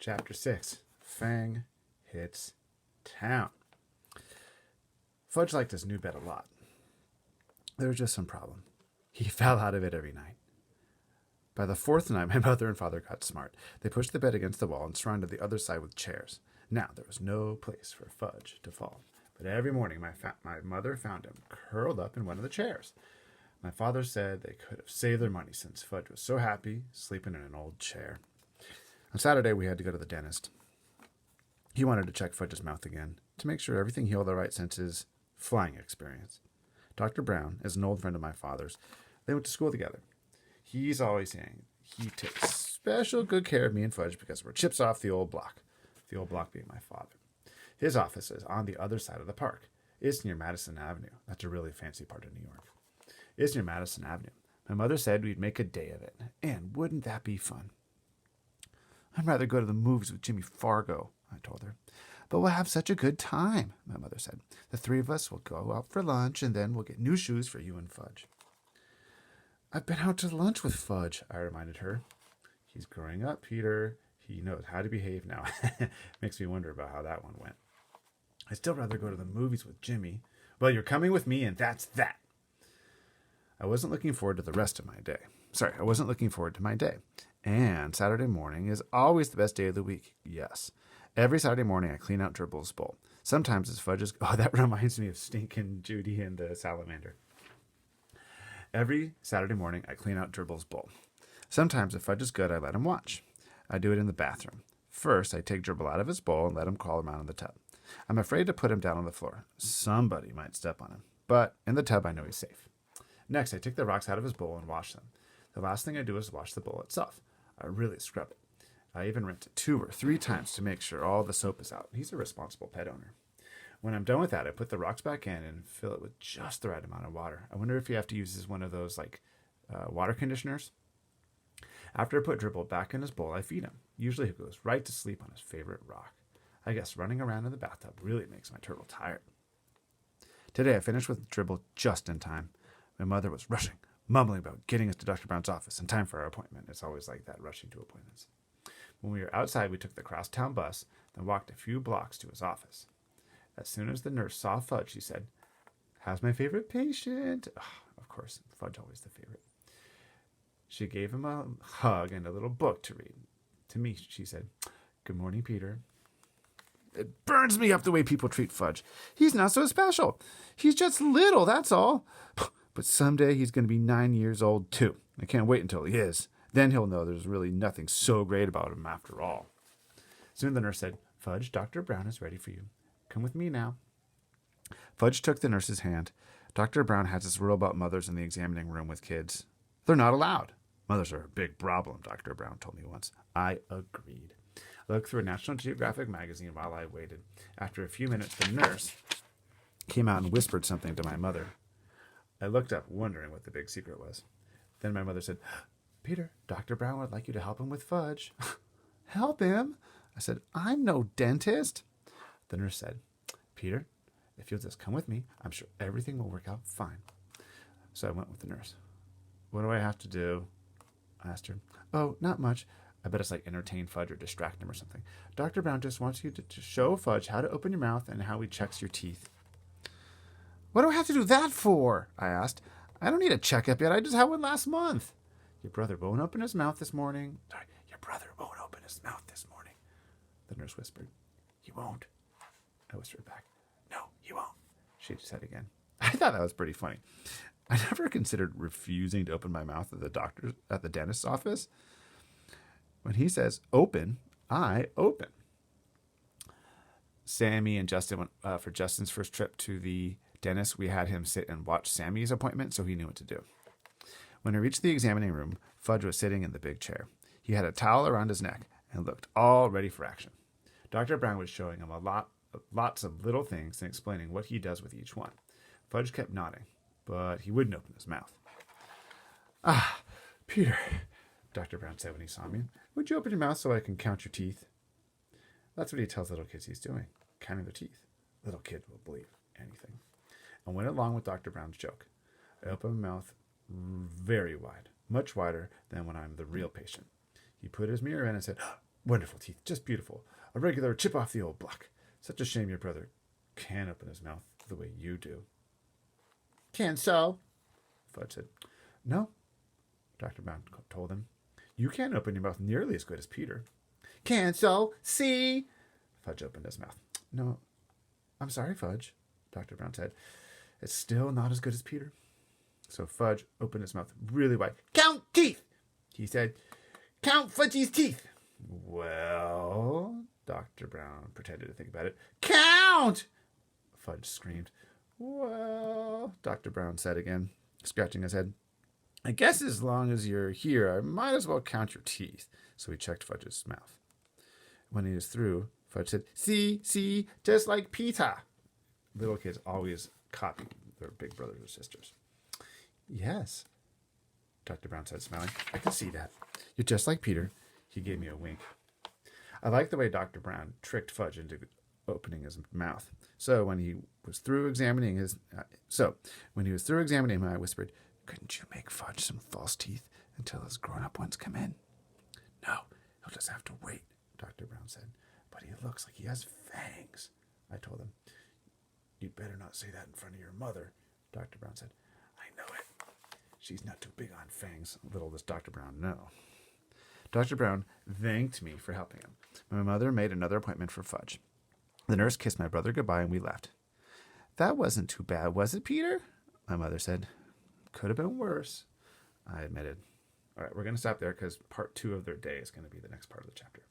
Chapter 6, Fang Hits Town. Fudge liked his new bed a lot. There was just some problem. He fell out of it every night. By the fourth night, my mother and father got smart. They pushed the bed against the wall and surrounded the other side with chairs. Now there was no place for Fudge to fall. But every morning, my mother found him curled up in one of the chairs. My father said they could have saved their money since Fudge was so happy sleeping in an old chair. On Saturday, we had to go to the dentist. He wanted to check Fudge's mouth again to make sure everything healed all right since his flying experience. Dr. Brown is an old friend of my father's. They went to school together. He's always saying he takes special good care of me and Fudge because we're chips off the old block being my father. His office is on the other side of the park. It's near Madison Avenue. That's a really fancy part of New York. It's near Madison Avenue. My mother said we'd make a day of it, and wouldn't that be fun? I'd rather go to the movies with Jimmy Fargo, I told her. But we'll have such a good time, my mother said. The three of us will go out for lunch, and then we'll get new shoes for you and Fudge. I've been out to lunch with Fudge, I reminded her. He's growing up, Peter. He knows how to behave now. Makes me wonder about how that one went. I'd still rather go to the movies with Jimmy. Well, you're coming with me, and that's that. I wasn't looking forward to the rest of my day. I wasn't looking forward to my day. And Saturday morning is always the best day of the week. Yes. Every Saturday morning, I clean out Dribble's bowl. Sometimes it's Fudge's... Oh, that reminds me of Stinkin' Judy and the salamander. Every Saturday morning, I clean out Dribble's bowl. Sometimes if Fudge is good, I let him watch. I do it in the bathroom. First, I take Dribble out of his bowl and let him crawl around in the tub. I'm afraid to put him down on the floor. Somebody might step on him. But in the tub, I know he's safe. Next, I take the rocks out of his bowl and wash them. The last thing I do is wash the bowl itself. I really scrub it. I even rinse it 2 or 3 times to make sure all the soap is out. He's a responsible pet owner. When I'm done with that, I put the rocks back in and fill it with just the right amount of water. I wonder if you have to use one of those water conditioners. After I put Dribble back in his bowl, I feed him. Usually he goes right to sleep on his favorite rock. I guess running around in the bathtub really makes my turtle tired. Today I finished with Dribble just in time. My mother was rushing, mumbling about getting us to Dr. Brown's office in time for our appointment. It's always like that, rushing to appointments. When we were outside, we took the crosstown bus, then walked a few blocks to his office. As soon as the nurse saw Fudge, she said, "How's my favorite patient?" Oh, of course, Fudge always the favorite. She gave him a hug and a little book to read. To me, she said, "Good morning, Peter." It burns me up the way people treat Fudge. He's not so special. He's just little, that's all. But someday he's going to be 9 years old, too. I can't wait until he is. Then he'll know there's really nothing so great about him after all. Soon the nurse said, "Fudge, Dr. Brown is ready for you. Come with me now." Fudge took the nurse's hand. Dr. Brown has this rule about mothers in the examining room with kids. They're not allowed. Mothers are a big problem, Dr. Brown told me once. I agreed. I looked through a National Geographic magazine while I waited. After a few minutes, the nurse came out and whispered something to my mother. I looked up, wondering what the big secret was. Then my mother said, "Peter, Dr. Brown would like you to help him with Fudge." "Help him?" I said, "I'm no dentist." The nurse said, "Peter, if you'll just come with me, I'm sure everything will work out fine." So I went with the nurse. "What do I have to do?" I asked her. "Oh, not much. I bet it's like entertain Fudge or distract him or something. Dr. Brown just wants you to show Fudge how to open your mouth and how he checks your teeth." "What do I have to do that for?" I asked. "I don't need a checkup yet. I just had one last month." Your brother won't open his mouth this morning." Your brother won't open his mouth this morning," the nurse whispered. "He won't," I whispered back. "No, he won't," she said again. I thought that was pretty funny. I never considered refusing to open my mouth at the dentist's office. When he says open, I open. Sammy and Justin went for Justin's first trip to the dentist. We had him sit and watch Sammy's appointment so he knew what to do. When I reached the examining room, Fudge was sitting in the big chair. He had a towel around his neck and looked all ready for action. Dr. Brown was showing him lots of little things and explaining what he does with each one. Fudge kept nodding, but he wouldn't open his mouth. "Ah, Peter," Dr. Brown said when he saw me, "would you open your mouth so I can count your teeth?" That's what he tells little kids he's doing, counting their teeth. Little kids will believe anything. I went along with Dr. Brown's joke. I opened my mouth very wide, much wider than when I'm the real patient. He put his mirror in and said, Wonderful teeth, just beautiful. A regular chip off the old block. Such a shame your brother can't open his mouth the way you do. Can so? Fudge said. No, Dr. Brown told him. You can't open your mouth nearly as good as Peter. Can so? See? Fudge opened his mouth. No, I'm sorry, Fudge, Dr. Brown said. It's still not as good as Peter. So Fudge opened his mouth really wide. Count teeth, he said. Count Fudgy's teeth. Well, Dr. Brown pretended to think about it. Count! Fudge screamed. Well, Dr. Brown said again, scratching his head. I guess as long as you're here, I might as well count your teeth. So he checked Fudge's mouth. When he was through, Fudge said, See, just like Pee-Tah. Little kids always copy their big brothers or sisters. Yes, Dr. Brown said, smiling. I can see that. You're just like Peter. He gave me a wink. I liked the way Dr. Brown tricked Fudge into opening his mouth. So when he was through examining him, I whispered, couldn't you make Fudge some false teeth until his grown-up ones come in? No, he'll just have to wait, Dr. Brown said. But he looks like he has fangs, I told him. You'd better not say that in front of your mother, Dr. Brown said. I know it. She's not too big on fangs, little does Dr. Brown know. Dr. Brown thanked me for helping him. My mother made another appointment for Fudge. The nurse kissed my brother goodbye and we left. That wasn't too bad, was it, Peter? My mother said. Could have been worse, I admitted. All right, we're going to stop there because part 2 of their day is going to be the next part of the chapter.